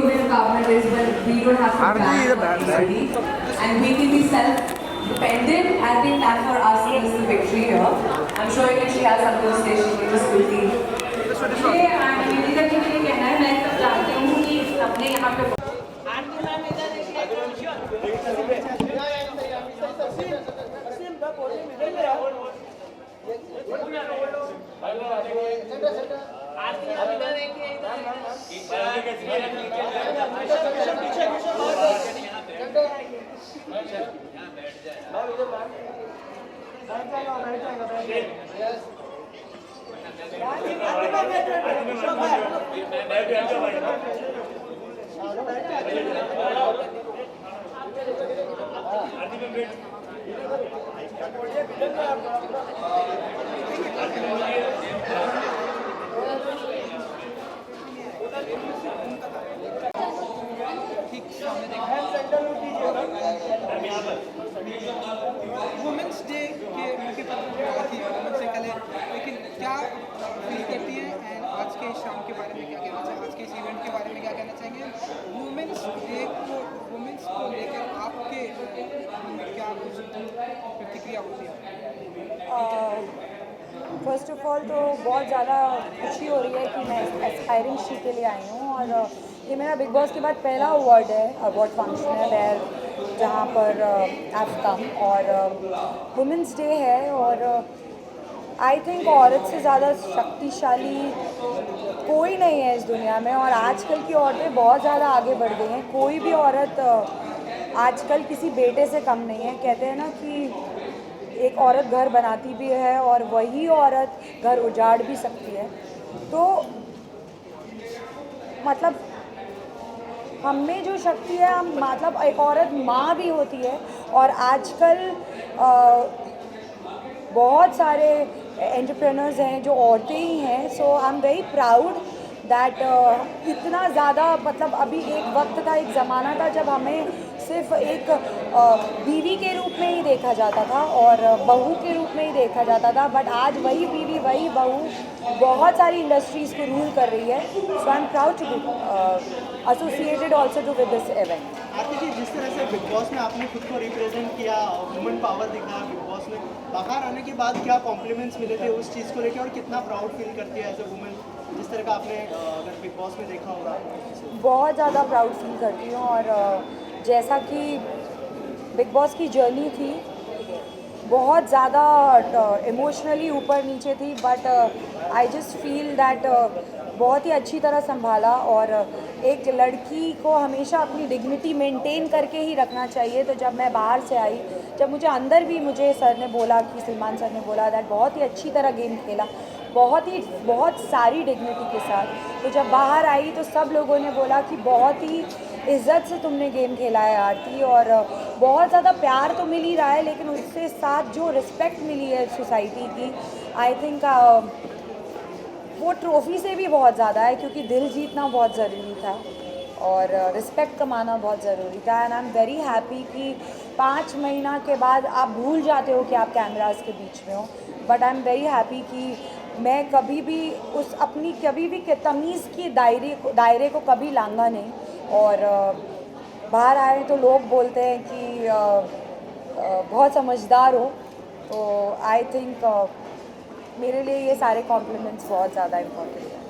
good empowerment is when we don't have to plan for anybody and we can be self-dependent. I think that for us is the victory here. I'm sure if she has something to say, she can just quickly. ये निवेदिता के लिए कहना है, मैं सब जानती हूँ कि सबने यहाँ पे वुमेंस डे के मौके पर थी वुमेंस डे कल है, लेकिन क्या फील करती हैं एंड आज के शाम के बारे में क्या कहना चाहिए, आज के इस इवेंट के बारे में क्या कहना चाहेंगे? वुमेंस डे को वुमेंस को लेकर आपके क्या कुछ प्रतिक्रिया होती है? फर्स्ट ऑफ ऑल तो बहुत ज़्यादा खुशी हो रही है कि मैं एस्पायरिंग शी के लिए आई हूँ और ये मेरा बिग बॉस के बाद पहला अवार्ड है, अवार्ड फंक्शन है वेयर जहाँ पर आई कम और वुमेंस डे है और आई थिंक औरत से ज़्यादा शक्तिशाली कोई नहीं है इस दुनिया में और आजकल की औरतें बहुत ज़्यादा आगे बढ़ गई हैं। कोई भी औरत आजकल किसी बेटे से कम नहीं है। कहते हैं ना कि एक औरत घर बनाती भी है और वही औरत घर उजाड़ भी सकती है। तो मतलब हम में जो शक्ति है, हम मतलब एक औरत माँ भी होती है और आजकल बहुत सारे एंटरप्रेन्योर्स हैं जो औरतें ही हैं। So I am very proud that इतना ज़्यादा मतलब अभी एक वक्त था, एक ज़माना था जब हमें सिर्फ एक बीवी के रूप में ही देखा जाता था और बहू के रूप में ही देखा जाता था, बट आज वही बीवी वही बहू बहुत सारी इंडस्ट्रीज़ को रूल कर रही है। So I am proud to be associated also to with this event. Aarti ji, जिस तरह से बिग बॉस में आपने खुद को रिप्रेजेंट किया, वुमेन पावर दिखा बिग बॉस में, बाहर आने के बाद क्या कॉम्प्लीमेंट्स मिले थे उस चीज़ को लेकर और कितना प्राउड फील करती है एज ए वुमेन, जिस तरह का आपने अगर बिग बॉस में देखा होगा? बहुत ज़्यादा प्राउड फील करती हूँ और जैसा कि बिग बॉस की जर्नी थी बहुत ज़्यादा इमोशनली ऊपर नीचे थी, but I just feel that बहुत ही अच्छी तरह संभाला और एक लड़की को हमेशा अपनी डिग्निटी मेंटेन करके ही रखना चाहिए। तो जब मैं बाहर से आई, जब मुझे अंदर भी मुझे सर ने बोला कि सलमान सर ने बोला दैट बहुत ही अच्छी तरह गेम खेला, बहुत सारी डिग्निटी के साथ। तो जब बाहर आई तो सब लोगों ने बोला कि बहुत ही इज़्ज़त से तुमने गेम खेला है आरती, और बहुत ज़्यादा प्यार तो मिल ही रहा है लेकिन उससे साथ जो रिस्पेक्ट मिली है सोसाइटी की, आई थिंक वो ट्रॉफ़ी से भी बहुत ज़्यादा है, क्योंकि दिल जीतना बहुत ज़रूरी था और रिस्पेक्ट कमाना बहुत ज़रूरी था। And I am very happy कि 5 महीना के बाद आप भूल जाते हो कि आप कैमरास के बीच में हो, but I am very happy कि मैं कभी भी उस अपनी कभी भी तमीज़ की दायरे को कभी लांघा नहीं। और बाहर आए तो लोग बोलते हैं कि बहुत समझदार हो, तो आई थिंक मेरे लिए ये सारे कॉम्प्लीमेंट्स बहुत ज़्यादा इम्पोर्टेंट हैं।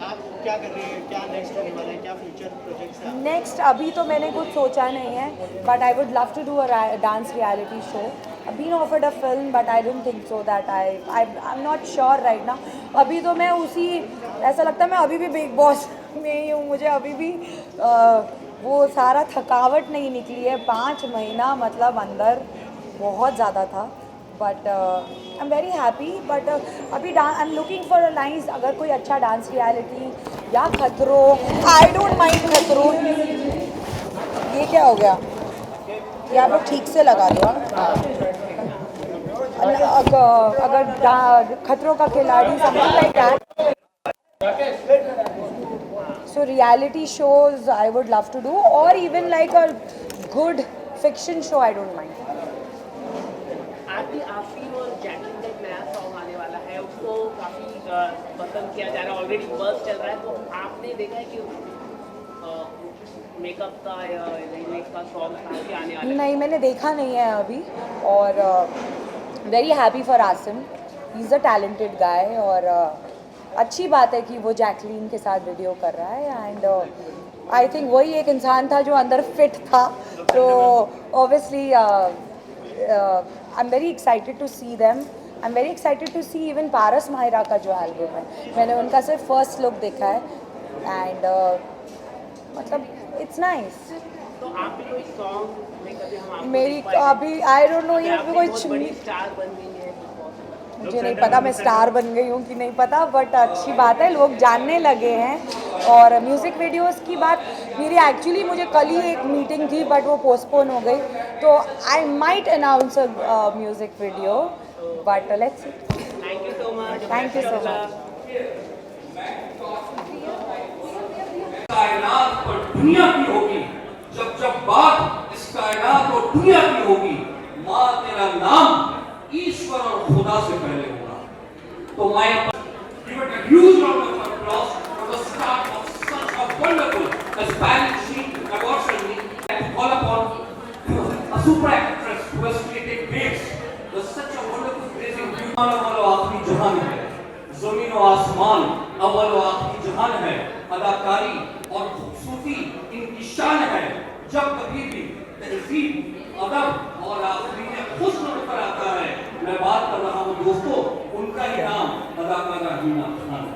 आप क्या कर रही हैं, क्या नेक्स्ट होने वाला है, क्या फ्यूचर प्रोजेक्ट्स हैं? नेक्स्ट अभी तो मैंने कुछ सोचा नहीं है, but I would love to do a dance reality show. I've been offered a film, but I don't think so that I'm not sure right now. अभी तो मैं उसी, ऐसा लगता है मैं अभी भी बिग बॉस में ही हूँ, मुझे अभी भी वो सारा थकावट नहीं निकली है। 5 महीना मतलब अंदर बहुत ज़्यादा था, but I am very happy. But अभी I am looking for a nice, अगर कोई अच्छा डांस रियलिटी या खतरों, आई डोंट माइंड खतरों। ये क्या हो गया, ये आप लोग ठीक से लगा दो। अगर खतरों का खिलाड़ी something like that, so reality shows I would love to do, और even like a good fiction show I don't mind. Aarti Afreen और जैकलिन का एक नया सॉन्ग आने वाला है, उसको काफ़ी पसंद किया जा रहा है, ऑलरेडी बज़ चल रहा है, तो आपने देखा है कि मेकअप का या रीमेक का सॉन्ग काफी आने वाला है। नहीं, मैंने देखा नहीं है अभी, और very happy for Asim, he is a talented guy, और अच्छी बात है कि वो जैकलीन के साथ वीडियो कर रहा है, एंड आई थिंक वही एक इंसान था जो अंदर फिट था, तो obviously I am very excited to see them, I am very excited to see even Paras Mahira का जो एल्बम है, मैंने उनका सिर्फ फर्स्ट लुक देखा है, एंड मतलब इट्स नाइस। तो आप भी कोई सॉन्ग कभी हम आपको मेरी देख पाएंगे? अभी आई डोंट नो, ये आप भी कोई बहुत बड़ी स्टार बन गई है। मुझे नहीं पता मैं स्टार बन गई हूँ कि नहीं पता, बट अच्छी बात है, लोग जानने लगे हैं। और म्यूज़िक वीडियोस की बात, मेरी एक्चुअली मुझे कल ही एक मीटिंग थी बट वो पोस्टपोन हो गई, तो I might announce a music video, but let's see. Thank you so much. Thank you so much. कायनात पर दुनिया की होगी, जब जब बात इस कायनात और दुनिया की होगी, माँ तेरा नाम ईश्वर और खुदा से पहले होगा। तो मैं give it a huge round of applause for the start of such a wonderful aspiring award ceremony, and to call upon a super actress who has created waves with such a wonderful blazing beauty. अव्वल व आखिरी जहान है, ज़मीन व आसमान अव्वल व आखिरी जहान है, अदाकारी और खूबसूरती इनकी शान है। जब कभी भी तहजीब, अदब और आखिरी में खुश होकर आता है, मैं बात कर रहा हूँ दोस्तों, उनका ही नाम अदाकारा हीना खान है।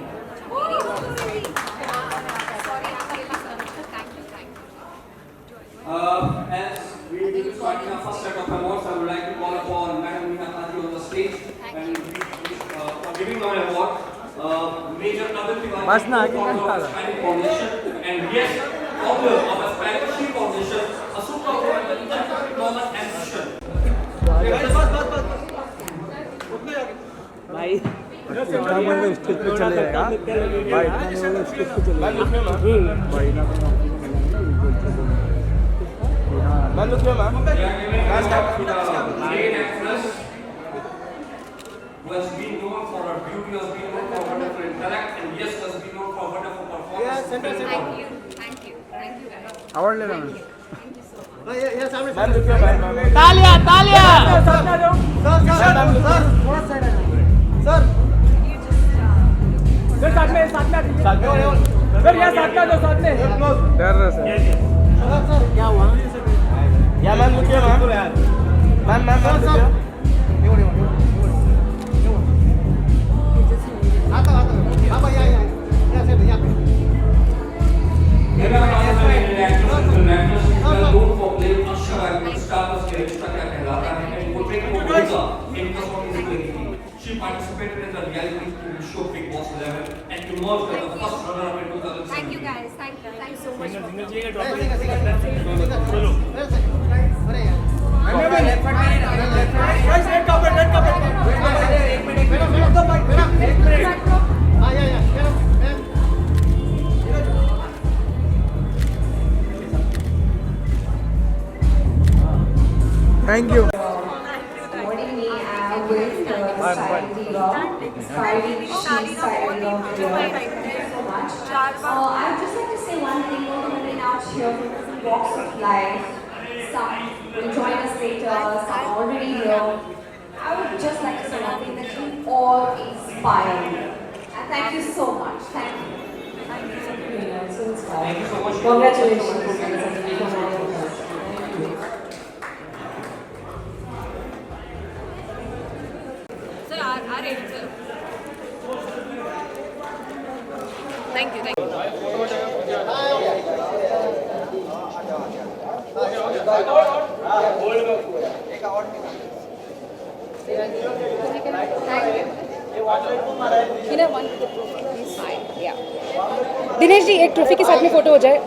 As we will be starting our first set of awards, I would like to call upon Madam Meena Kadi on the stage and for giving her award. Major Nabil Tiwari, founder of Hispanic Foundation, and yes, founder of Hispanic She Foundation, a super enormous ambition. भाई stage पे चले जाएगा भाई, stage पे चले जाएगा भाई ना। Main actress who has been known for her beauty, has been known for wonderful intellect, and yes, has been known for wonderful performance. Thank you guys. Award ले रहा हूँ। तालिया तालिया। क्या हुआ? या मैम रुकिए ma'am She participated in the reality TV show Big Boss 11 and emerged as the first runner-up in 2007. Thank you guys. Thank you so much. Thank you. Supporting me and with Styling Vlog, Styling She Styling Vlog video. Thank you so much. I'd just like to say one thing, all the women out here from different walks of life, some will join us later, some are already here. I would just like to say one thing, that you all inspire me. And thank you so much. Thank you. Thank you so much. So inspiring. Thank you so much. Congratulations. Thank you. Sir, are ready, sir. Thank you. Dinesh ji, एक trophy के साथ में photo हो जाए।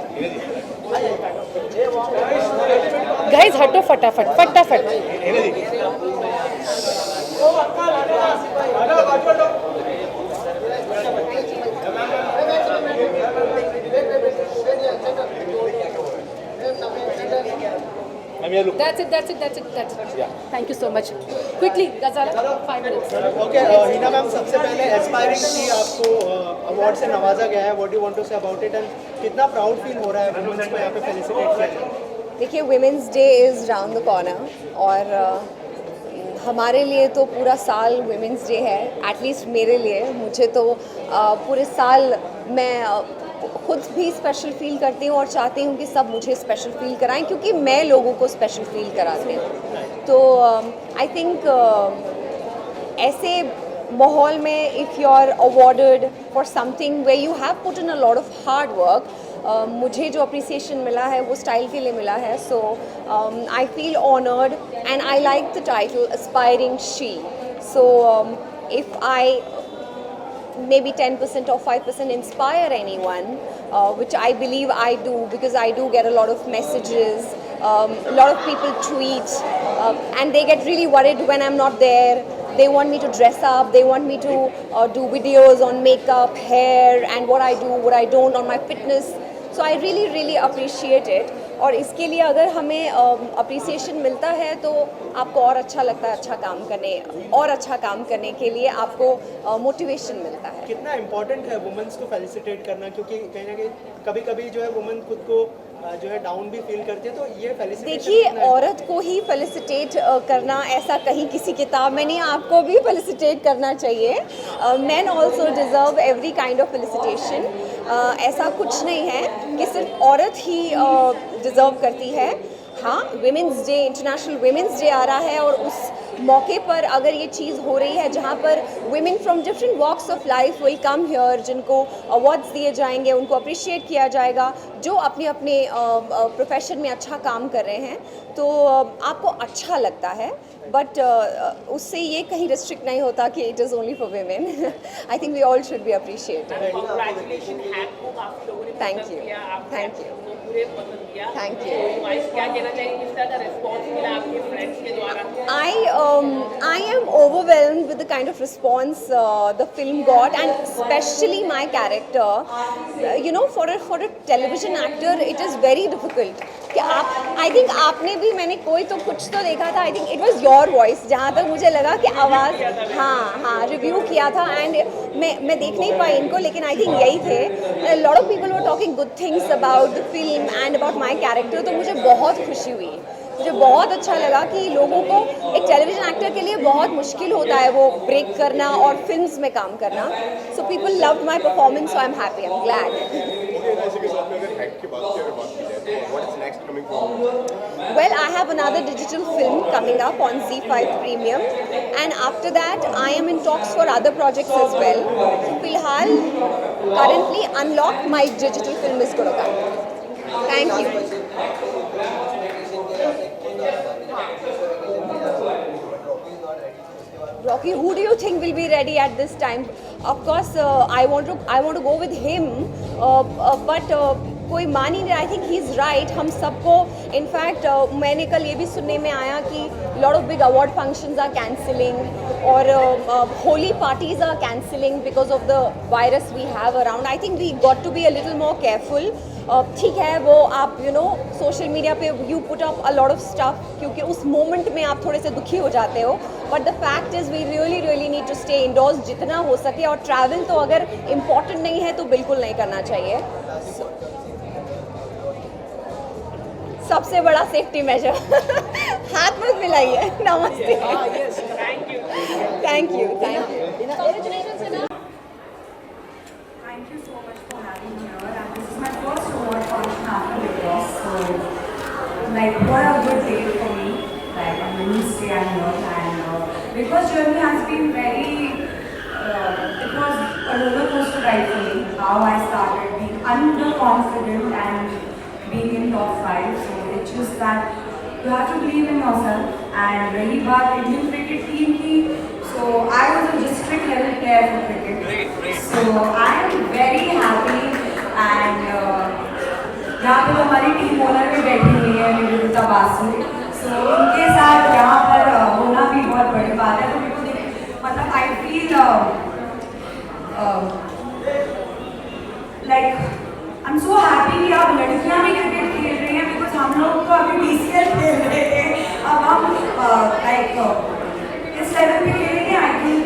Guys हटो फटाफट फटाफट। That's it. Yeah. Thank you so much. Quickly, Ghazala, 5 minutes. Okay Hina ma'am, सबसे पहले एस्पायरिंग की आपको अवार्ड से नवाजा गया है, what do you want to say about it, and कितना प्राउड फील हो रहा है वुमेन्स को यहाँ पे फेलिसिटेट किया जाए? देखिए, women's day is round the corner और हमारे लिए तो पूरा साल वुमेंस डे है। एटलीस्ट मेरे लिए, मुझे तो पूरे साल मैं खुद भी स्पेशल फील करती हूँ और चाहती हूँ कि सब मुझे स्पेशल फील कराएं, क्योंकि मैं लोगों को स्पेशल फील कराती हूँ। तो आई थिंक ऐसे माहौल में if you are awarded for something way you have put in a lot of hard work, मुझे जो अप्रिसिएशन मिला है वो स्टाइल के लिए मिला है। So I feel honoured and I like the title aspiring she. So if I maybe 10% or 5% inspire anyone, which I believe I do, because I do get a lot of messages, a lot of people tweet, and they get really worried when I'm not there. They want me to dress up, they want me to do videos on makeup, hair, and what I do, what I don't, on my fitness. So I really, really appreciate it. और इसके लिए अगर हमें appreciation मिलता है तो आपको और अच्छा लगता है अच्छा काम करने के लिए आपको मोटिवेशन मिलता है। कितना इम्पोर्टेंट है वुमेन्स को फेलिसिटेट करना, क्योंकि कहीं ना कहीं कभी कभी जो है वुमेन खुद को जो है डाउन भी फील करती है, तो ये फेलिसिटेशन देखिए, औरत को ही फेलिसिटेट करना ऐसा कहीं किसी किताब में नहीं, आपको भी फेलिसिटेट करना चाहिए। Main also deserve every kind of felicitation. ऐसा कुछ नहीं है कि सिर्फ औरत ही डिज़र्व करती है। हाँ, women's day, international women's day आ रहा है और उस मौके पर अगर ये चीज़ हो रही है जहाँ पर women from different walks of life will come here, जिनको अवार्ड्स दिए जाएंगे, उनको अप्रिशिएट किया जाएगा जो अपने अपने प्रोफेशन में अच्छा काम कर रहे हैं, तो आपको अच्छा लगता है। बट उससे ये कहीं रिस्ट्रिक्ट नहीं होता कि it is only for women. I think we all should be appreciated. Congratulation, हैक को काफी लोगों ने थैंक पसंद यू, किया, आपने थैंक यू, पूरे पसंद किया। Thank you. वाइस क्या कहना चाहिए, किस तरह का रिस्पांस मिला आपके फ्रेंड्स के द्वारा? I am overwhelmed with the kind of response the film got, and especially my character. You know, for a television actor, it is very difficult. कि आप, I think आपने भी, मैंने कोई तो कुछ तो देखा था, I think it was your voice, जहाँ तक मुझे लगा कि आवाज़, हाँ रिव्यू किया था, एंड मैं देख नहीं पाई इनको, लेकिन I think यही थे। lot of people were talking good things about the film and about my character, तो मुझे बहुत खुशी हुई। मुझे बहुत अच्छा लगा कि लोगों को, एक टेलीविज़न एक्टर के लिए बहुत मुश्किल होता है वो ब्रेक करना और फिल्म्स में काम करना। So people loved my performance, so I am happy, I am glad. Well, I have another digital film coming up on ZEE5 Premium, and after that I am in talks for other projects as well. फिलहाल currently Unlock, my digital film is going to come. Thank you. Rocky, who do you think will be ready at this time? Of course, I want to go with him, but कोई मान ही नहीं। I think he is right. हम सबको, in fact मैंने कल ये भी सुनने में आया कि lot of big award functions are cancelling और Holi parties are cancelling because of the virus we have around. I think we got to be a little more careful. ठीक है, वो आप सोशल मीडिया पे you put up a lot of stuff, क्योंकि उस moment में आप थोड़े से दुखी हो जाते हो, but the fact is we really need to stay indoors जितना हो सके, और ट्रैवल तो अगर इम्पॉर्टेंट नहीं है तो बिल्कुल नहीं करना चाहिए। सबसे बड़ा सेफ्टी मेजर हाथ मत मिलाइए। नमस्ते। Thank you. Thank you so much for having me here, and this is my first award function after Bigg Boss, so like what a good day for me. Like on Wednesday I'm here, and Bigg Boss journey has been very, it was a roller coaster ride for me. How I started being underconfident and being in top 5, so it's just that you have to believe in yourself. And रही बात Indian cricket team की, so I was a district level player for cricket. So I am very happy, and यहाँ पे तो हमारी team owner भी बैठी हुई है, निवेदिता बासु, so उनके साथ यहाँ पर होना भी बहुत बड़ी बात है। तो मेरे को देख, मतलब I feel like I'm so happy कि अब लड़कियाँ भी क्रिकेट खेल रही हैं, बिकॉज हम लोग तो अभी BCL खेल रहे थे, अब हम like इस लेवल पे खेलेंगे। I think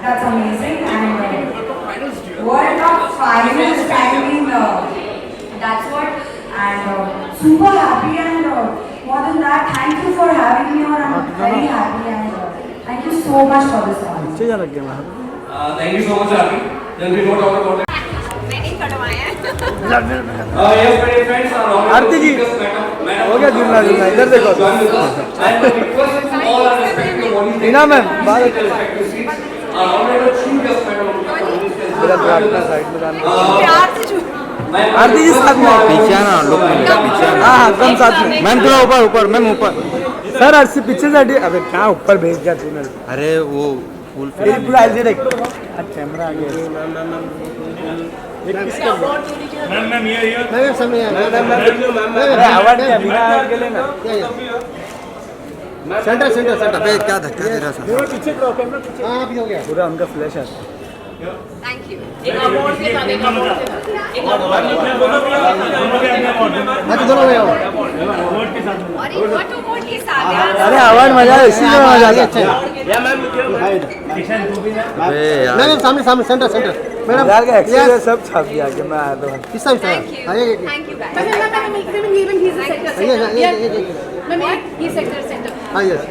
that's amazing, and World Cup finals, I mean that's what. And super happy, and more than that, thank you for having me on. I'm very happy, and thank you so much for this honor. नीचे जा लग गया Thank you so much, Ravi. There'll be no doubt about it. मैंने कटवाया है Yes, my friends are all. आरती जी, हो गया जुड़ना इधर देखो And request all our respective bodies. Meena ma'am बाहर Respective seats. All right, chief guest madam. मेरा प्रार्थना साइड में जाना प्यार से छू आरती जी साथ में पीछे ना लोग पीछे हाँ हाँ कम साथ में मैम थोड़ा ऊपर ऊपर मैम ऊपर सर अर्सी पीछे से हटिए अबे क्या ऊपर भेज दिया तूने अरे वो फुल ये पूरा ऐसे देख कैमरा आ गया मैम मैम ये मैम सामने अरे आवाज नहीं बिना के लेना सेंटर सेंटर सेंटर अबे क्या धक्का दे रहा था पीछे करो कैमरा पीछे हाँ अभी हो गया पूरा उनका फ्लैश आता है थैंक यू एक अवार्ड के साथ एक अवार्ड के साथ एक अवार्ड हाँ तो दोनों में आओ और एक फोटो मोड के साथ यार अरे आवाज मजा है इसी में मजा आता है अबे यार मैम सामने सामने सेंटर सेंटर मैडम यार का एक्सपीरियंस सब छाप दिया कि मैं आया था इस time thank you thank you हाँ yes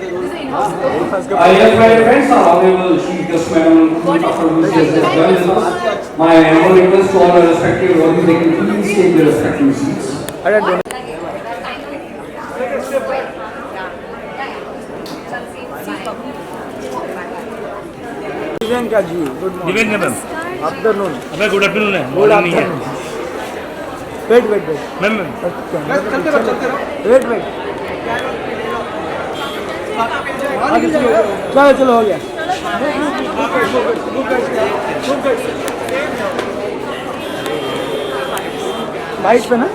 Yes, my friends are honorable chief guest madam. After this guest has done with us, my humble request to all our respective bodies, they can please take their respective seats. अरे दोनों Divyanka ji good morning ma'am afternoon अबे good afternoon है good afternoon wait wait wait ma'am ma'am wait wait चलो चलो हो गया bike पे ना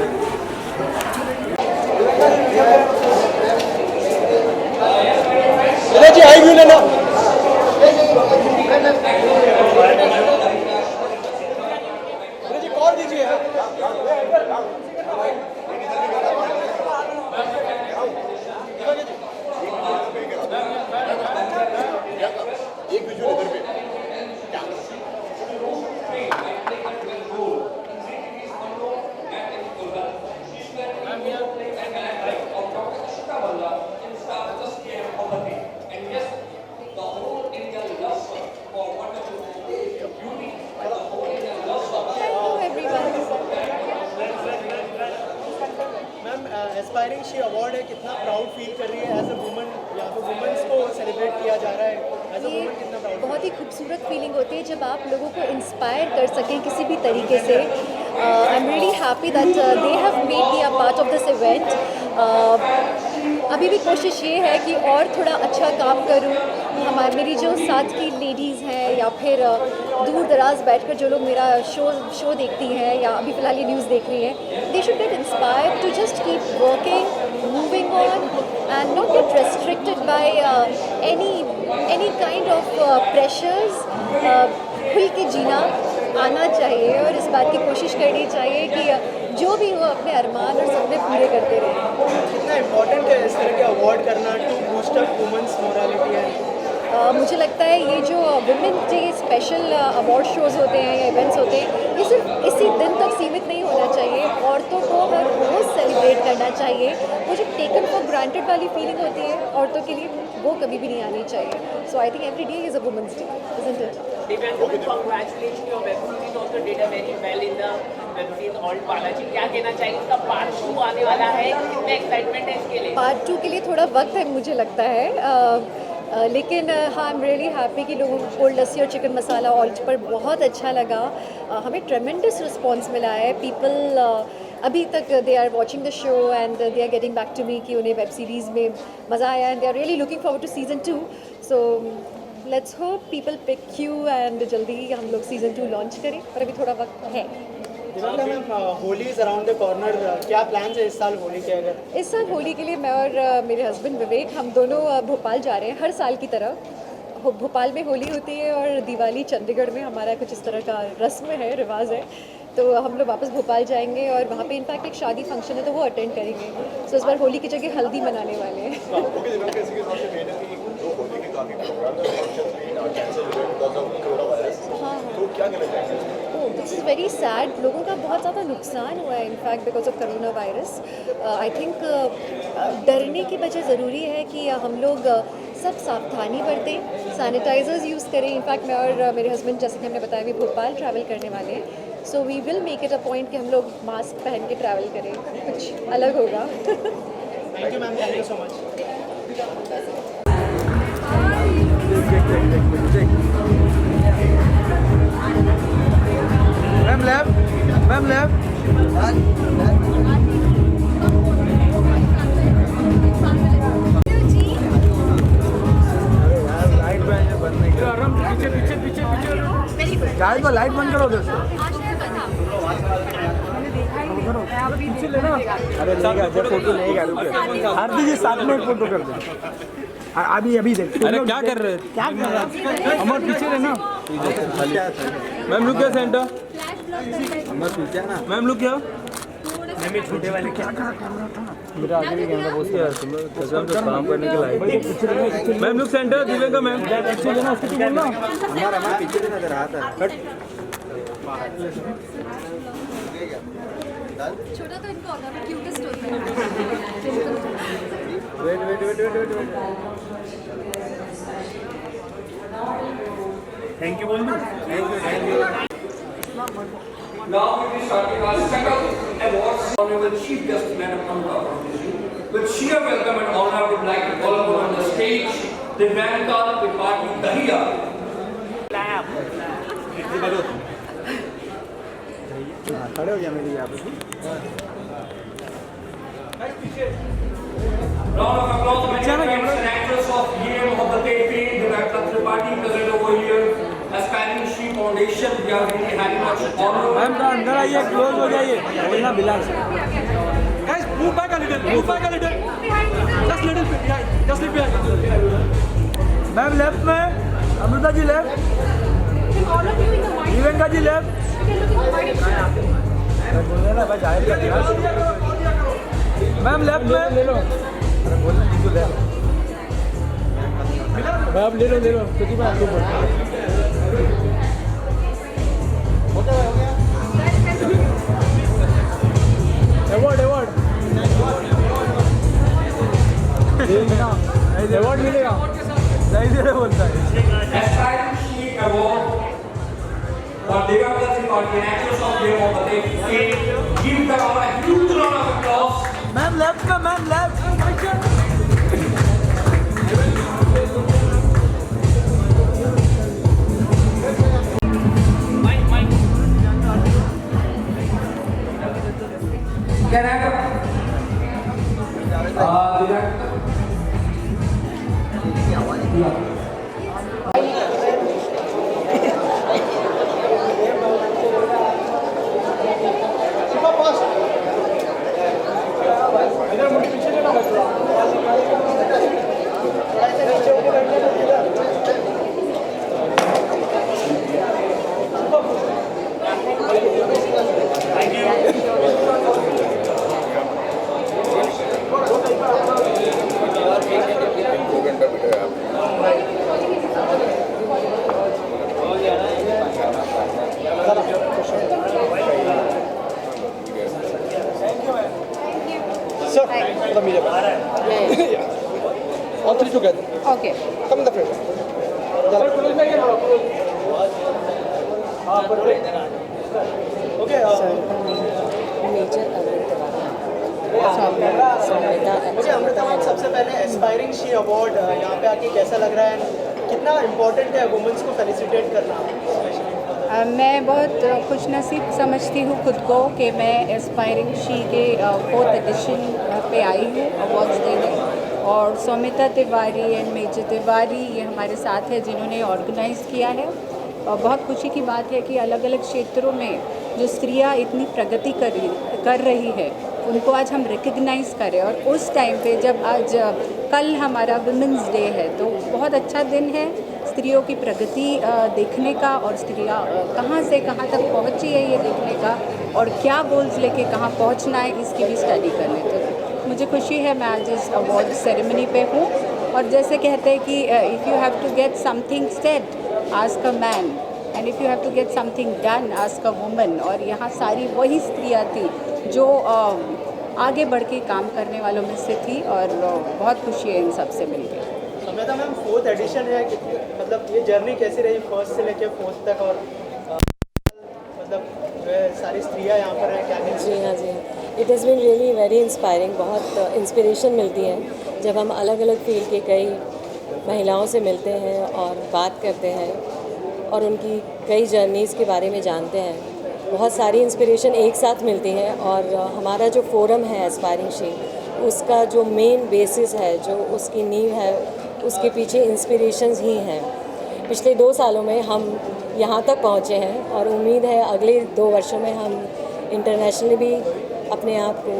जी आई भी लेना जी कॉल दीजिए मैम एस्पायरिंग शी अवार्ड है कितना प्राउड फील कर रही है एज अ वुमन या तो वुमेन्स को सेलिब्रेट किया जा रहा है एज अ वुमन कितना प्राउड बहुत ही खूबसूरत फीलिंग होती है जब आप लोगों को इंस्पायर कर सकें किसी भी तरीके से आई am really happy that they have made me a part of this event अभी भी कोशिश ये है कि और थोड़ा अच्छा काम करूं मेरी जो साथ की लेडीज़ हैं या फिर दूर दराज बैठकर जो लोग मेरा शो देखती हैं या अभी फ़िलहाल ये न्यूज़ देख रही हैं they should get inspired to just keep working moving on and not get restricted by any kind of pressures खुल के जीना आना चाहिए और इस बात की कोशिश करनी चाहिए कि जो भी हो अपने अरमान और सपने पूरे करते रहें। कितना इम्पोर्टेंट है इस तरह के अवार्ड करना to boost up women's morality and मुझे लगता है ये जो women day special award shows होते हैं या इवेंट्स होते हैं ये सिर्फ इसी दिन तक सीमित नहीं होना चाहिए औरतों को हर रोज़ सेलिब्रेट करना चाहिए वो जो टेकन फॉर ग्रांटेड वाली फीलिंग होती है औरतों के लिए वो कभी भी नहीं आनी चाहिए so I think every day is a women's day isn't it Divyanka, congratulations, your web series also did a very well in the web series Alt Balaji. क्या कहना चाहिए इसका पार्ट 2 आने वाला है कितना एक्साइटमेंट है इसके लिए पार्ट 2 के लिए थोड़ा वक्त है मुझे लगता है लेकिन हाँ आई एम रियली हैप्पी कि लोगों को कोल्ड लस्सी और चिकन मसाला ऑल्ट पर बहुत अच्छा लगा हमें ट्रेमेंडस रिस्पॉन्स मिला है पीपल अभी तक they are watching the show and they are getting back to me कि उन्हें वेब सीरीज़ में मज़ा आया and they are really looking forward to season 2 so let's hope people pick you and जल्दी ही हम लोग सीज़न 2 लॉन्च करें पर अभी थोड़ा वक्त है ma'am Holi is around the corner क्या प्लान्स है इस साल होली के अगर इस साल होली के लिए मैं और मेरे हस्बैंड विवेक हम दोनों भोपाल जा रहे हैं हर साल की तरह भोपाल में होली होती है और दिवाली चंडीगढ़ में हमारा कुछ इस तरह का रस्म है रिवाज है तो हम लोग वापस भोपाल जाएंगे और वहाँ पे इनफैक्ट एक शादी फंक्शन है तो वो अटेंड करेंगे सो इस बार होली की जगह हल्दी मनाने वाले हैं हाँ दिस इज़ वेरी सैड. लोगों का बहुत ज़्यादा नुकसान हुआ है in fact because of corona virus. I think डरने की वजह ज़रूरी है कि हम लोग सब सावधानी बरतें, सैनिटाइजर्स यूज़ करें. इनफैक्ट मैं और मेरे हस्बैंड जैसे कि हमने बताया भी भोपाल ट्रैवल करने वाले हैं. So we will make it a point कि हम लोग मास्क पहन के ट्रैवल करें. कुछ अलग होगा. Thank you ma'am, thank you so much. Ma'am left, ma'am left. Light बंद नहीं करो. पीछे पीछे पीछे पीछे. गाड़ी को लाइट बंद करो दोस्तों. पीछे लेना. अरे लेगा जब फोटो लेगा रुको. आरती जी साथ में फोटो कर दो. अभी अभी देख. अरे क्या कर रहे हैं? क्या कर रहे हैं? अमर पीछे रहना. मैम लुक क्या सेंटर. अमर पीछे ना. मैम लुक क्या. मैं छोटे वाले क्या कर रहा था. मेरा आगे भी कैमरा बहुत यार तुम लोग कसम से काम करने के लायक. मैम लुक सेंटर दिवेंगा मैम. पीछे लेना उसको तो बोलना. हमारा पीछे से नजर आता है. छोटा तो इनको होगा क्यूटेस्ट होता है. वेट. थैंक यू बोल दो. Now we will start our second awards. Honorable Chief Guest Madam Amrita Prabhu. With sheer welcome and honor, I would like to welcome on the stage Divyanga Tripathi Dahiya. खड़े हो गया मेरी यहाँ पे. Round of applause for the actress of Ye Mohabbatein fame, Divyanga Tripathi, present over here. Aspiring She Foundation, we are really happy much honor. Ma'am का अंदर आइए, close हो जाइए. बोलना Bilal. Guys, move back a little. Move back a little. Just little bit behind. Just little behind. Ma'am left में. Amrita ji left. Divyanka जी left. बोलने ना भाई जाहिर कर दिया. मैम लेफ्ट में ले लो. अरे बोलना जिसको ले. मैम ले लो क्योंकि मैं आपको बोल. अवार्ड अवार्ड मिलेगा. सही से बोलता है. Aspiring She Award for Divyanga Tripathi, an actress of Ye Mohabbatein fame. Give them a huge round of applause. Ma'am left में. Ma'am left. Can I have All three together. Okay. Come in the front. Okay. मुझे Amrita ma'am सबसे पहले aspiring she award यहाँ पे आके कैसा लग रहा है. कितना इम्पोर्टेंट है वुमेन्स को फेलिसिटेट करना. मैं बहुत खुशनसीब समझती हूँ खुद को कि मैं एस्पायरिंग शी के 4th एडिशन पे आई हूँ अवार्ड्स देने. और सौमिता तिवारी एंड मेजर तिवारी ये हमारे साथ है जिन्होंने ऑर्गेनाइज़ किया है. और बहुत खुशी की बात है कि अलग अलग क्षेत्रों में जो स्त्रियाँ इतनी प्रगति कर रही है उनको आज हम रिकग्नाइज़ करें. और उस टाइम पे जब आज कल हमारा वुमेंस डे है तो बहुत अच्छा दिन है स्त्रियों की प्रगति देखने का और स्त्रियाँ कहाँ से कहाँ तक पहुँची है ये देखने का और क्या गोल्स लेके कहाँ पहुँचना है इसकी भी स्टडी करने. तो मुझे खुशी है मैं आज इस अवार्ड सेरेमनी पे हूँ. और जैसे कहते हैं कि if you have to get something said ask a man. And if you have to get something done ask a woman, और यहाँ सारी वही स्त्रियाँ थी जो आगे बढ़ के काम करने वालों में से थी, और बहुत खुशी है इन सब से मिलकर। समझता मैम 4th एडिशन है, मतलब ये जर्नी कैसी रही फर्स्ट से लेकर 4th तक, और मतलब जो है सारी स्त्रियाँ यहाँ पर हैं, क्या कहना जी हाँ जी हाँ, it has been really very inspiring. बहुत इंस्पिरेशन मिलती है जब हम अलग अलग फील्ड के कई महिलाओं से मिलते हैं और बात करते हैं और उनकी कई जर्नीज़ के बारे में जानते हैं। बहुत सारी इंस्पिरेशन एक साथ मिलती है, और हमारा जो फोरम है एस्पायरिंग शी, उसका जो मेन बेसिस है, जो उसकी नींव है, उसके पीछे इंस्पिरेशंस ही हैं। पिछले 2 सालों में हम यहाँ तक पहुँचे हैं और उम्मीद है अगले 2 वर्षों में हम इंटरनेशनली भी अपने आप को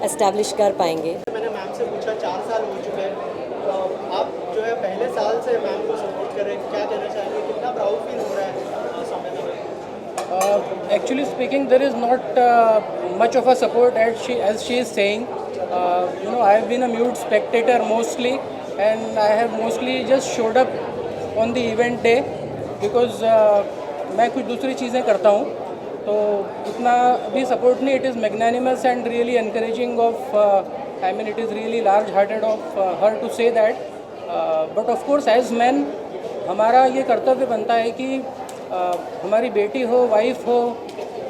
एस्टैब्लिश कर पाएंगे। मैंने मैम से पूछा 4 साल हो चुके हैं, आप जो है पहले साल से मैम को सपोर्ट कर रहे हैं, क्या कहना चाहेंगे, कितना प्राउड फील हो रहा है सौम्यता में? Actually speaking, there is not much of a support as she is saying. I have been a mute spectator mostly, and I have mostly just showed up on the event day because मैं कुछ दूसरी चीज़ें करता हूँ, तो इतना भी support नहीं. It is magnanimous and really encouraging of it is really large-hearted of her to say that. But of course, as men, हमारा ये कर्तव्य बनता है कि हमारी बेटी हो, वाइफ हो,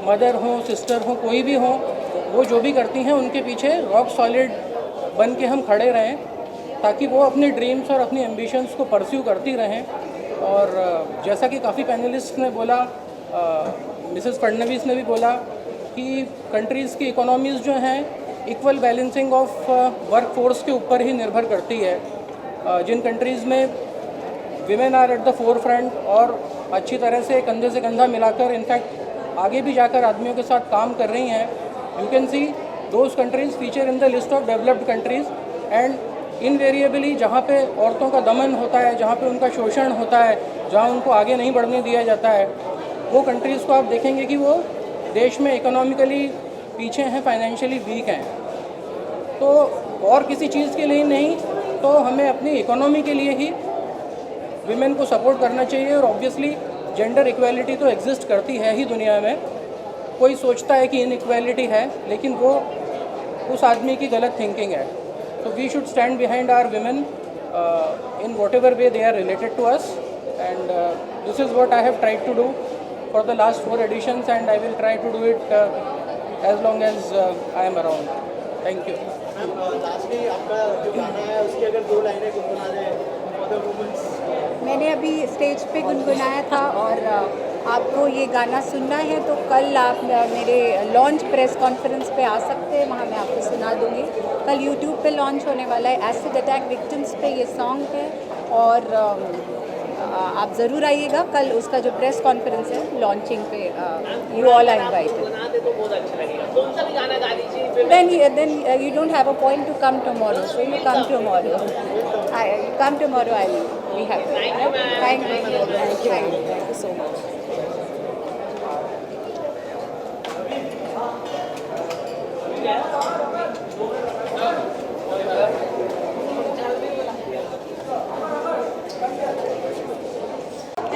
मदर हो, सिस्टर हो, कोई भी हो, वो जो भी करती हैं उनके पीछे रॉक सॉलिड बन के हम खड़े रहें, ताकि वो अपने ड्रीम्स और अपनी एम्बिशंस को परस्यू करती रहें. और जैसा कि काफ़ी पैनलिस्ट ने बोला, मिसेस फडणवीस ने भी बोला कि कंट्रीज़ की इकोनॉमीज़ जो हैं equal balancing of workforce के ऊपर ही निर्भर करती है. जिन कंट्रीज़ में women are at the forefront और अच्छी तरह से कंधे से कंधा मिलाकर इनफैक्ट आगे भी जाकर आदमियों के साथ काम कर रही हैं, you can see those countries feature in the list of developed countries. And invariably जहाँ पे औरतों का दमन होता है, जहाँ पे उनका शोषण होता है, जहाँ उनको आगे नहीं बढ़ने दिया जाता है, वो कंट्रीज़ को आप देखेंगे कि वो देश में इकोनॉमिकली पीछे हैं, फाइनेंशियली वीक हैं. तो और किसी चीज़ के लिए नहीं, तो हमें अपनी इकोनॉमी के लिए ही विमेन को सपोर्ट करना चाहिए. और ऑब्वियसली जेंडर इक्वालिटी तो एग्जिस्ट करती है ही दुनिया में. कोई सोचता है कि इनइक्वालिटी है, लेकिन वो उस आदमी की गलत थिंकिंग है. So we should stand behind our women in whatever way they are related to us, and this is what I have tried to do for the last 4 editions, and I will try to do it as long as I am around. Thank you. Lastly आपका जो गाना है उसकी अगर 2 लाइनें गुनगुना दें for the women's. मैंने अभी स्टेज पे गुनगुनाया था, और आपको ये गाना सुनना है तो कल आप मेरे लॉन्च प्रेस कॉन्फ्रेंस पे आ सकते हैं, वहाँ मैं आपको सुना दूँगी. कल यूट्यूब पे लॉन्च होने वाला है, एसिड अटैक विक्टिम्स पे ये सॉन्ग है, और आप ज़रूर आइएगा कल. उसका जो प्रेस कॉन्फ्रेंस है लॉन्चिंग पे, you all are invited. Then you don't have a point to come tomorrow, so you come tomorrow. Come tomorrow, I will be happy. Thank you, ma'am. Thank you so much.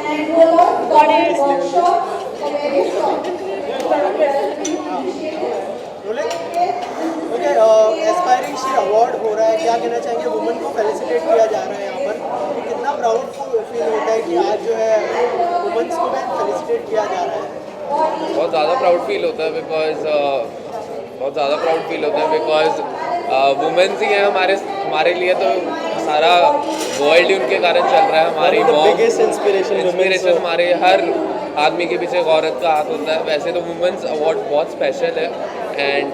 And we have got a workshop for various topics. Okay, aspiring she award हो रहा है, क्या कहना चाहेंगे, women को felicitate किया जा रहा है यहाँ पर, कितना प्राउड फील होता है कि आज जो है वुमेन्स को भी फेलिसिटेट किया जा रहा है? बहुत ज़्यादा प्राउड फील होता है बिकॉज वुमेन्स ही है हमारे लिए, तो सारा वर्ल्ड ही उनके कारण चल रहा है. हमारी बिगेस्ट इंस्पिरेशन हमारे हर आदमी के पीछे एक औरत का हाथ होता है. वैसे तो वुमेन्स अवार्ड बहुत स्पेशल है, एंड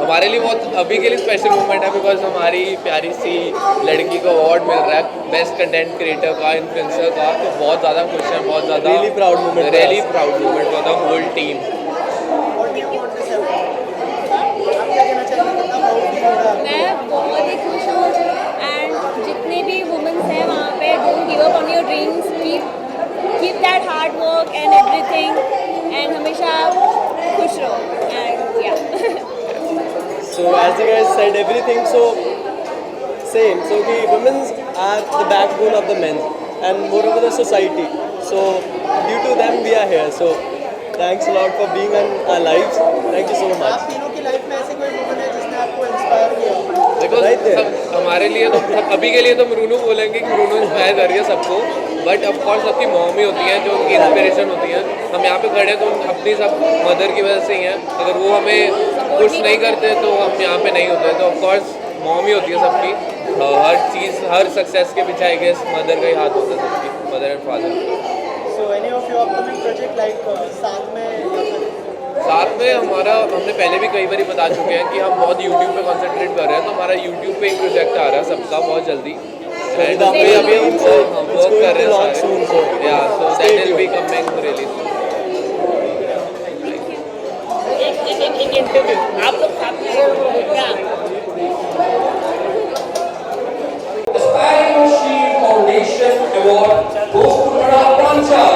हमारे लिए बहुत अभी के लिए स्पेशल मोमेंट है बिकॉज हमारी प्यारी सी लड़की को अवार्ड मिल रहा है बेस्ट कंटेंट क्रिएटर का, इन्फ्लुएंसर का. तो बहुत ज़्यादा खुश हैं, बहुत ज़्यादा really proud moment for the whole team. मैं बहुत ही खुश हूँ, एंड जितने भी वुमेन्स हैं वहाँ पे, don't give up on your dreams, keep that hard work and everything, and हमेशा खुश रहो. एंड या So as you guys said everything, so same. So the women are the backbone of the men and moreover the society. So due to them we are here. So thanks a lot for being in our lives. Thank you so much. आप तीनों की life में ऐसी कोई moment है जिसने आपको inspire किया? देखो हमारे लिए तो अभी के लिए तो मरूनू बोलेंगे कि मरूनू इंस्पायर कर रही है सबको, बट ऑफ कोर्स सबकी मॉम ही होती हैं जो उनकी इंस्पिरेशन होती हैं. हम यहाँ पे खड़े हैं तो अपनी सब मदर की वजह से ही हैं. अगर वो हमें कुछ नहीं करते तो हम यहाँ पे नहीं होते. तो ऑफ कोर्स मॉम ही होती है सबकी. हर चीज़, हर सक्सेस के पीछे आई गेस मदर का ही हाथ होता है सबकी, mother and father. So any of your upcoming project like साथ में हमारा, हमने पहले भी कई बार बता चुके हैं कि हम बहुत YouTube पे कंसंट्रेट कर रहे हैं. तो हमारा YouTube पे एक प्रोजेक्ट आ रहा है सबका बहुत जल्दी. एंड अभी हम वर्क कर रहे हैं सारे. या so that will be coming really सून. एक इंटरव्यू आप लोग साथ में क्या Aspiring She Foundation Award goes to Pranab Panchal.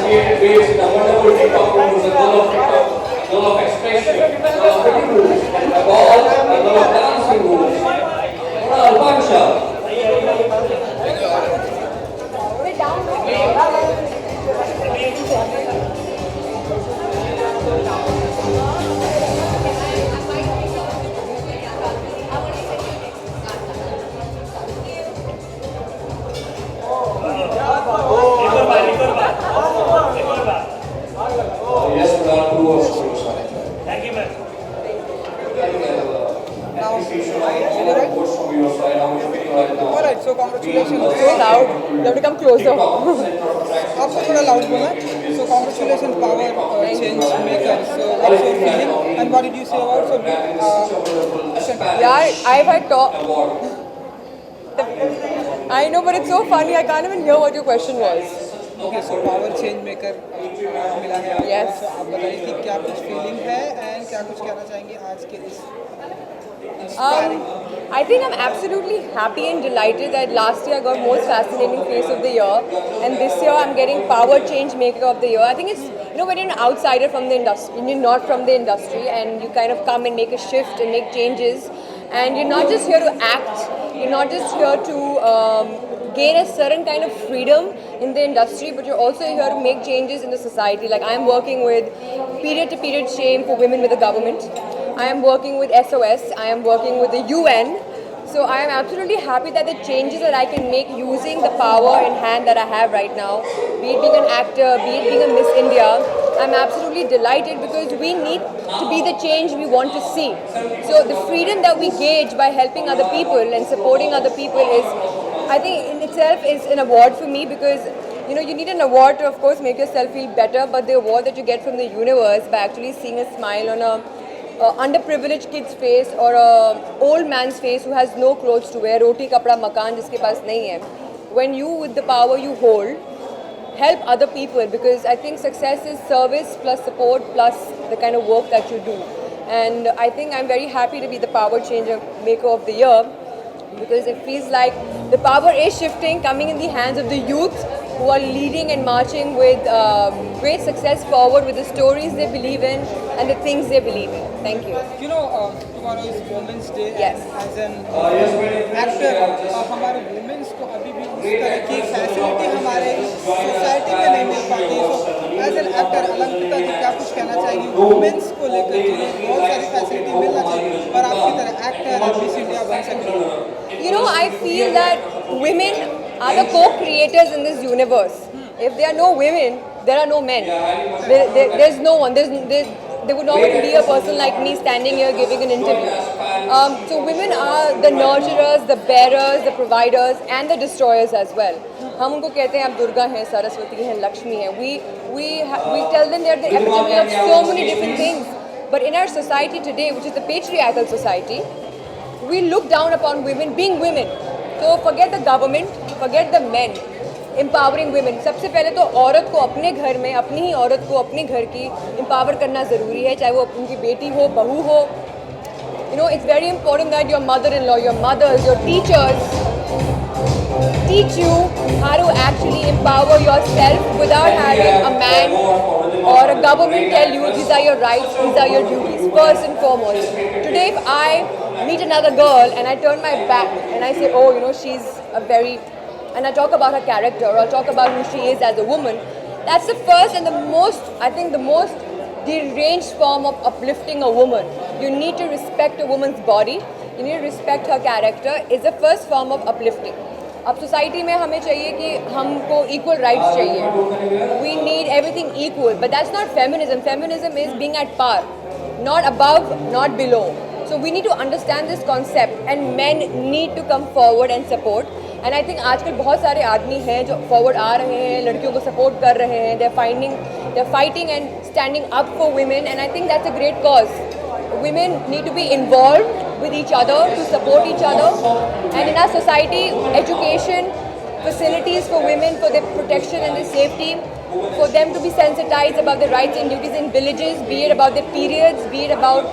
Yes, based in a wonderful TikTok room, a girl of TikTok, girl of expression, girl of fitting rooms, a girl of dancing rooms. Pranab Panchal. Yes, there are 2 hours for your side. Thank you, ma'am. Appreciation of reports from your side. How you feeling right now? Alright, so congratulations. So loud. You have to come closer. आपको थोड़ा loud बोलना. So congratulations, Power Change Maker. So what's your feeling and what did you say about so? Yeah, I've had talk. I know, but it's so funny. I can't even hear what your question was. Okay, so Power Change Maker मिला है आपको. Yes. So आप बताइए कि क्या कुछ feeling है and क्या कुछ कहना चाहेंगे आज के इस inspiring. I think I'm absolutely happy and delighted that last year I got most fascinating face of the year, and this year I'm getting Power Change Maker of the year. I think it's, you know, when you're an outsider from the industry, you're not from the industry, and you kind of come and make a shift and make changes, and you're not just here to act, you're not just here to gain a certain kind of freedom in the industry, but you're also here to make changes in the society. Like I'm working with period-to-period shame for women with the government. I am working with SOS. I am working with the UN. So I am absolutely happy that the changes that I can make using the power in hand that I have right now, be it being an actor, be it being a Miss India, I'm absolutely delighted because we need to be the change we want to see. So the freedom that we gauge by helping other people and supporting other people is, I think in itself is an award for me, because you know, you need an award to of course make yourself feel better, but the award that you get from the universe by actually seeing a smile on a underprivileged kid's face or a old man's face who has no clothes to wear, roti kapda makan jiske paas nahi hai, when you with the power you hold help other people, because I think success is service plus support plus the kind of work that you do. And I think I'm very happy to be the Power Changer Maker of the Year, because it feels like the power is shifting, coming in the hands of the youth who are leading and marching with great success forward with the stories they believe in and the things they believe in. Thank you. You know, tomorrow is Women's Day. Yes. And as an actor, हमारे women's को अभी भी उस तरह की facility हमारे society में नहीं मिल पाती. So as an actor, Alankrita जी क्या कुछ कहना चाहेंगी women's को लेकर, जिन्हें बहुत सारी फैसिलिटी मिलना चाहिए और आपकी तरह एक्टर और मिस इंडिया बन सकें? You know, I feel that women are the co-creators in this universe. If there are no women, there are no men. There's no one. There would not be a person like me standing here giving an interview. So women are the nurturers, the bearers, the providers, and the destroyers as well. हम उनको कहते हैं आप दुर्गा हैं, सरस्वती हैं, लक्ष्मी हैं. We tell them they're the epitome of so many different things. But in our society today, which is the patriarchal society, we look down upon women being women. So forget the government, forget the men. Empowering women. सबसे पहले तो औरत को अपने घर में, अपनी ही औरत को अपने घर की empower करना ज़रूरी है, चाहे वो उनकी बेटी हो, बहू हो. You know, it's very important that your mother-in-law, your mothers, your teachers teach you how to actually empower yourself without having a man or a government tell you these are your rights, these are your duties, first and foremost. Today if I meet another girl and I turn my back and I say, oh, you know, she's a very, and I talk about her character or I'll talk about who she is as a woman, that's the first and the most, I think the most deranged form of uplifting a woman. You need to respect a woman's body, you need to respect her character, is the first form of uplifting. अब society में हमें चाहिए कि हमको equal rights चाहिए, we need everything equal, but that's not feminism. Feminism is being at par, not above, not below. So we need to understand this concept and men need to come forward and support. And I think आजकल बहुत सारे आदमी हैं जो forward आ रहे हैं, लड़कियों को support कर रहे हैं. They're fighting and standing up for women, and I think that's a great cause. Women need to be involved with each other to support each other. And in our society, education, facilities for women, for their protection and their safety, for them to be sensitized about their rights and duties in villages, be it about their periods, be it about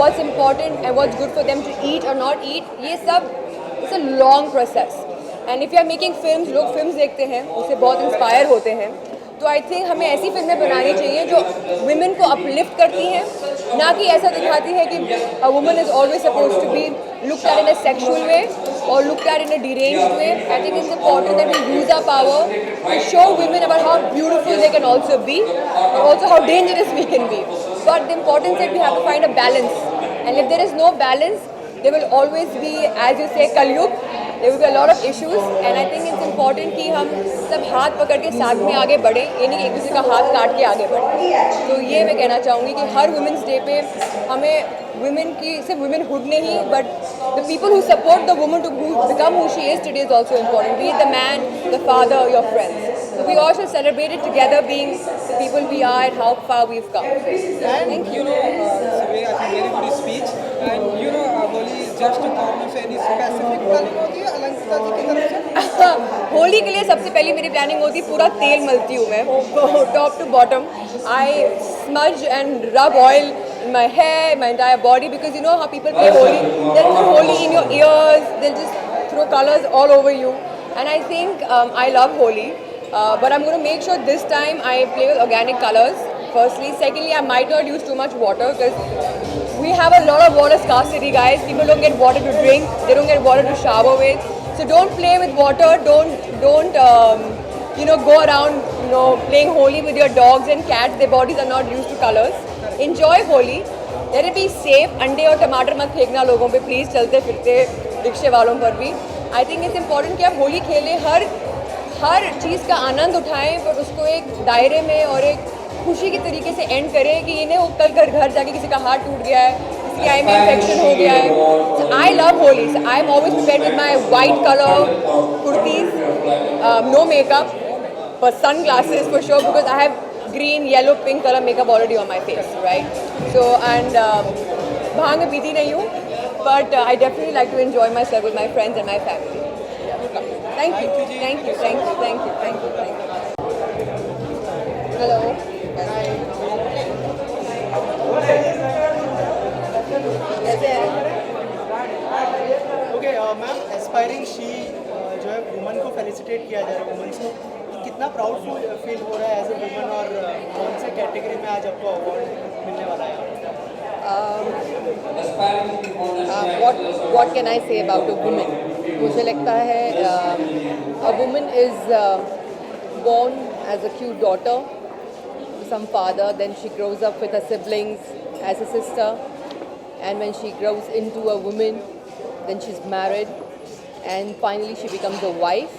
what's important and what's good for them to eat or not eat. ये सब, it's a long process. And if you are making films, लोग films देखते हैं, उससे बहुत inspire होते हैं. तो आई थिंक हमें ऐसी फिल्में बनानी चाहिए जो women को uplift करती हैं, ना कि ऐसा दिखाती है कि a woman is always supposed to be looked at in a sexual way or looked at in a deranged way. I think it's important that we use our power to show women about how beautiful they can also be, but also how dangerous we can be. But the importance that we have to find a balance, and if there is no balance, there will always be, as you say, Kalyug. There will be a lot of issues, and I think it's important कि हम सब हाथ पकड़ के साथ में आगे बढ़े, ये नहीं कि एक दूसरे का हाथ काट के आगे बढ़े. तो ये मैं कहना चाहूँगी कि हर वुमेंस डे पे हमें women की सिर्फ womenhood नहीं, but the people who support the woman to become who she is today is also important. Be it the man, the father, your friends. So we all should celebrate it together, being the people we are and how far we've come. Thank you. I think very good speech. And you know, Holi is just a form of any specific planning होती है अलंकृता जी की तरफ से? होली के लिए सबसे पहले मेरी प्लानिंग होती है, पूरा तेल मलती हूँ मैं top to bottom. I smudge and rub oil in my hair, my entire body, because you know how people play Holi. They'll put Holi in your ears, they'll just throw colors all over you. And I think I love Holi, but I'm going to make sure this time I play with organic colors. Firstly, secondly, I might not use too much water because we have a lot of water scarcity, guys. People don't get water to drink, they don't get water to shower with. So don't play with water. Don't go around playing Holi with your dogs and cats. Their bodies are not used to colors. Enjoy Holi. Let it be safe. अंडे और टमाटर मत फेंकना लोगों पे please, चलते फिरते रिक्शे वालों पर भी. I think it's important कि आप होली खेलें, हर चीज़ का आनंद उठाएं, पर उसको एक दायरे में और एक खुशी के तरीके से एंड करें कि इन्हें वो कल घर जाके किसी का हाथ टूट गया है, किसी आई में इन्फेक्शन हो गया है. So I love Holi. So I am always prepared with my white color kurtis, no makeup, but sunglasses for sure, because I have green, yellow, pink color makeup already on my face, right? So, and bhang peeti nahi hu, but I definitely like to enjoy myself with my friends and my family. Thank you. Hello. Okay ma'am, aspiring she जो है woman को felicitate किया जा रहा है, women's को, कितना proud feel हो रहा है एज ए वुमन, और कौन से कैटेगरी में आज आपको अवार्ड मिलने वाला है? What can I say about a woman? मुझे लगता है a woman is born as a cute daughter to some father, then she grows up with her siblings as a sister, and when she grows into a woman, then she's married, and finally she becomes a wife,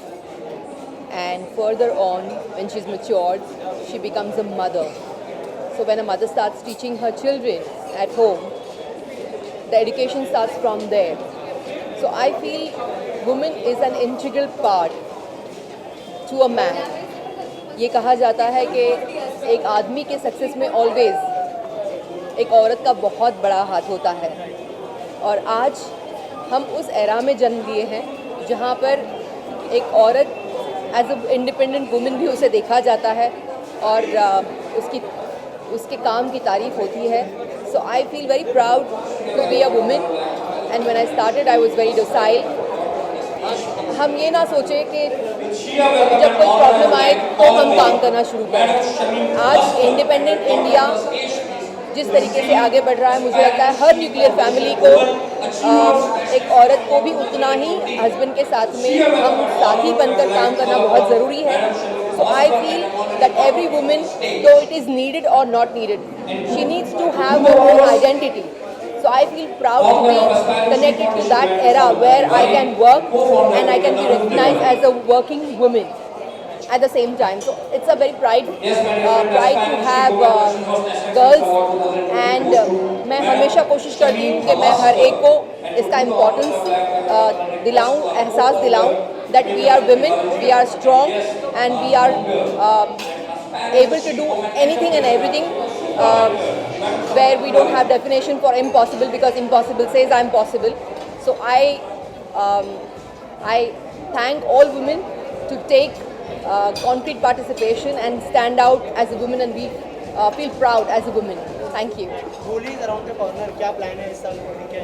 and further on when she's matured she becomes a mother. So when a mother starts teaching her children at home, the education starts from there. So I feel woman is an integral part to a man. ये कहा जाता है कि एक आदमी के success में always एक औरत का बहुत बड़ा हाथ होता है, और आज हम उस एरा में जन्म लिए हैं जहाँ पर एक औरत एज अ इंडिपेंडेंट वुमेन भी उसे देखा जाता है और उसके काम की तारीफ होती है. So I feel very proud to be a women, and when I started I was very docile. हम ये ना सोचें कि जब कोई प्रॉब्लम आए तो हम काम करना शुरू करें। आज इंडिपेंडेंट इंडिया जिस तरीके से आगे बढ़ रहा है, मुझे लगता है हर न्यूक्लियर फैमिली को एक औरत को भी उतना ही हस्बैंड के साथ में हम साथी बनकर काम करना बहुत ज़रूरी है। So I feel that every women, though it is needed और not needed, she needs to have her own identity. So I feel proud to be connected to that era where I can work and I can be recognized as a working woman at the same time. So it's a very pride to have girls, and मैं हमेशा कोशिश करती हूँ कि मैं हर एक को इसका importance दिलाऊँ, एहसास दिलाऊँ that we are women, we are strong and we are able to do anything and everything. Where we don't have definition for impossible, because impossible says I'm possible. So I thank all women to take concrete participation and stand out as a woman, and we feel proud as a woman. Thank you. Holi is around the corner. क्या plan है इस साल होली के?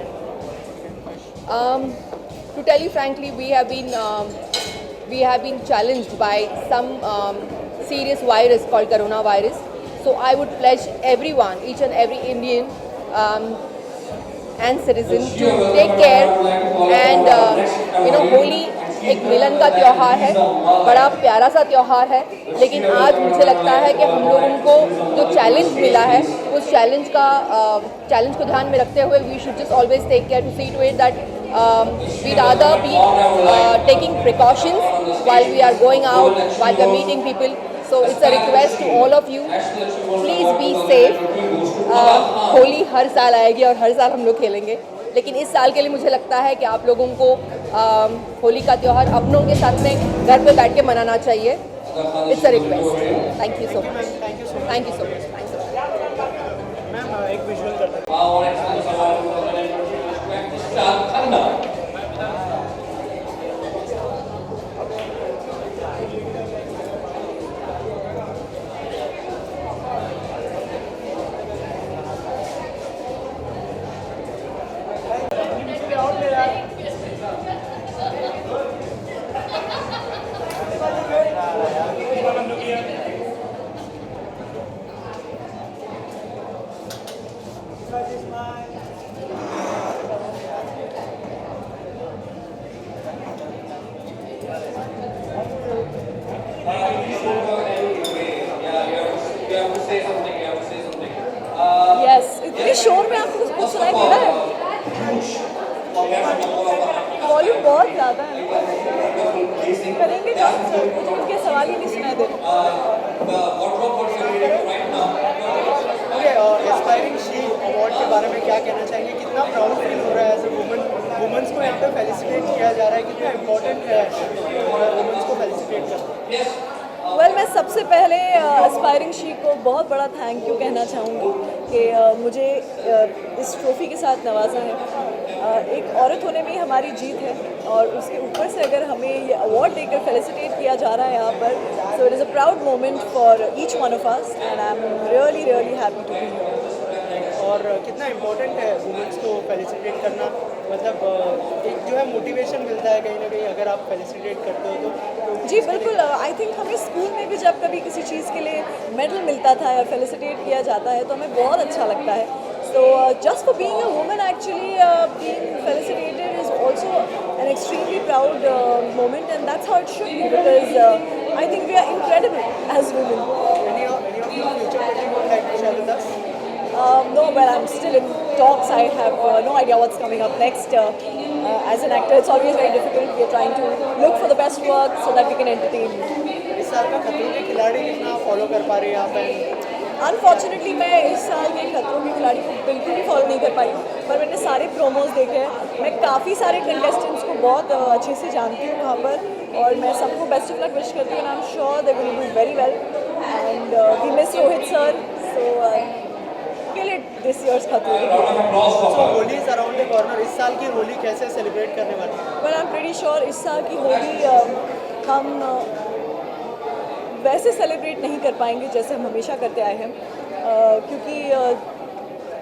To tell you frankly, we have been challenged by some serious virus called coronavirus. So I would pledge everyone, each and every Indian and citizen to take care and Holi एक मिलन का त्यौहार है, बड़ा प्यारा सा त्यौहार है, लेकिन आज मुझे लगता है कि हम लोगों को जो चैलेंज मिला है उस चैलेंज को ध्यान में रखते हुए we should just always take care to see to it that we rather be taking precautions while we are going out, while we are meeting people. So it's a request to all of you, please be safe. Holi हर साल आएगी और हर साल हम लोग खेलेंगे, लेकिन इस साल के लिए मुझे लगता है कि आप लोगों को होली का त्यौहार अपनों के साथ में घर पे बैठ के मनाना चाहिए. It's a request. Thank you so much. Thank you so much. Ma'am एक विजुअल करते हैं. यस, इतने शोर में आपको कुछ सुनाई दे रहा है? वॉल्यूम बहुत ज़्यादा है. करेंगे जब उनके सवाल ही नहीं सुनाई दे एस्पायरिंग शी अवार्ड के बारे में क्या कहना चाहेंगे? कितना प्राउड फील हो रहा है एज ए वुमेन्स को यहाँ पे फेलिसिटेट किया जा रहा है, कितना इम्पोर्टेंट है वुमेन्स को फेलिसिटेट करना? वेल, मैं सबसे पहले एस्पायरिंग शी को बहुत बड़ा थैंक यू कहना चाहूँगी कि मुझे इस ट्रॉफ़ी के साथ नवाजा है. एक औरत होने में ही हमारी जीत है, और उसके ऊपर से अगर हमें ये अवार्ड देकर फेलिसिटेट किया जा रहा है यहाँ पर, so it is a proud moment for each one of us, and I am really happy to be here. और कितना इम्पोर्टेंट है वुमेन्स को फेलिसिटेट करना? मतलब एक जो है मोटिवेशन मिलता है कहीं ना कहीं अगर आप फेलिसिटेट करते हो तो. जी बिल्कुल. आई थिंक हमें स्कूल में भी जब कभी किसी चीज़ के लिए मेडल मिलता था या फेलिसिटेट किया जाता है तो हमें बहुत अच्छा लगता है. So just for being a woman, actually being felicitated is also an extremely proud moment, and that's how it should be, because I think we are incredible as women. No, well, I'm still in talks. I have no idea what's coming up next. As an actor, it's always very difficult. We are trying to look for the best work so that we can entertain you. इस साल का खतरों के खिलाड़ी कितना follow कर पा रही हैं आप? अनफॉर्चुनेटली मैं इस साल के खतरों के खिलाड़ी को बिल्कुल भी फॉलो नहीं कर पाई, पर मैंने सारे प्रोमोज देखे हैं. मैं काफ़ी सारे कंटेस्टेंट्स को बहुत अच्छे से जानती हूँ वहाँ पर, और मैं सबको बेस्ट ऑफ लक विश करती हूँ. I am sure they will do very well, and we miss Rohit sir. So this year's Khatron Ke Khiladi. So Holi is around the corner. इस साल की होली कैसे सेलिब्रेट करने वाले हैं? Well, I am pretty sure इस साल की होली हम वैसे सेलिब्रेट नहीं कर पाएंगे जैसे हम हमेशा करते आए हैं, क्योंकि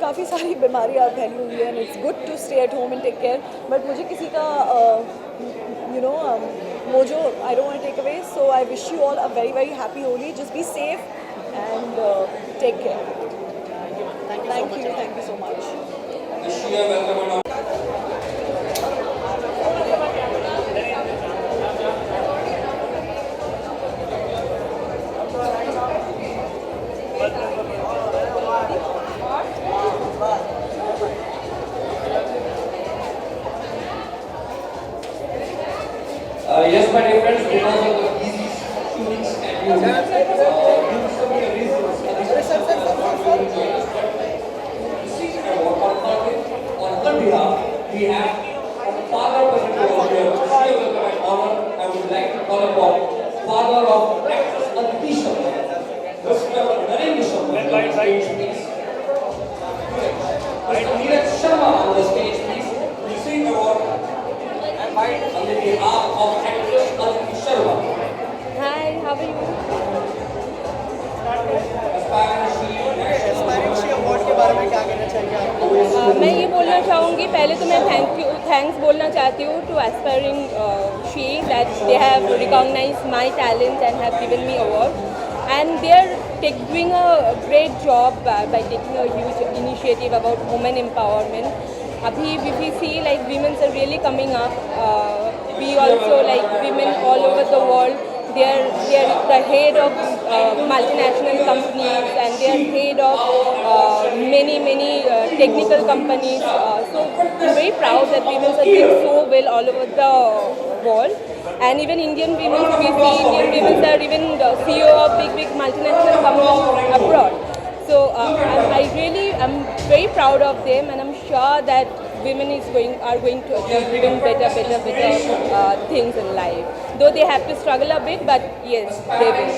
काफ़ी सारी बीमारियाँ फैली हुई हैं. It's good to stay at home and take care, but मुझे किसी का mojo I don't want to take away. So I wish you all a very, very happy Holi. Just be safe and take care. Thank you so much. Yes, my dear friends, because of the busy shooting schedule, due to some reasons, on her behalf, we have Father President of the honor. I would like to call upon Father of actress Aditi Sharma, Mr. Narendra Sharma on the stage, please. Mr. Neeraj Sharma on the stage, please. Receiving award on the behalf of actress Aditi Sharma. Hi, how are you? Aspiring she award के बारे में क्या कहना चाहेंगे आप? मैं ये बोलना चाहूँगी, पहले तो मैं थैंक्स बोलना चाहती हूँ to aspiring she that they have recognised my talent and have given me award and they are doing a great job by taking a huge initiative about women empowerment. Abhi we see like women are really coming up. We also like women all over the world. They are the head of multinational companies and they are head of many technical companies. So I'm very proud that women are doing so well all over the world. And even Indian women, we see Indian women are even the CEO of big multinational companies abroad. So I'm very proud of them, and I'm sure that women are going to achieve even better things in life. Though they have to struggle a bit, but yes, they will.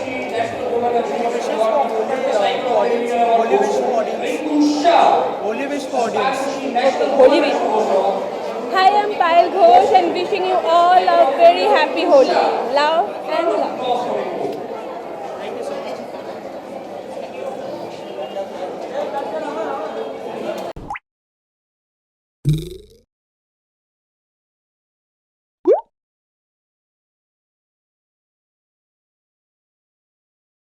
Holy wish for audience. Holy wish. Hi, I'm Payal Ghosh and wishing you all a very happy Holi. Love and love. Thank you so much.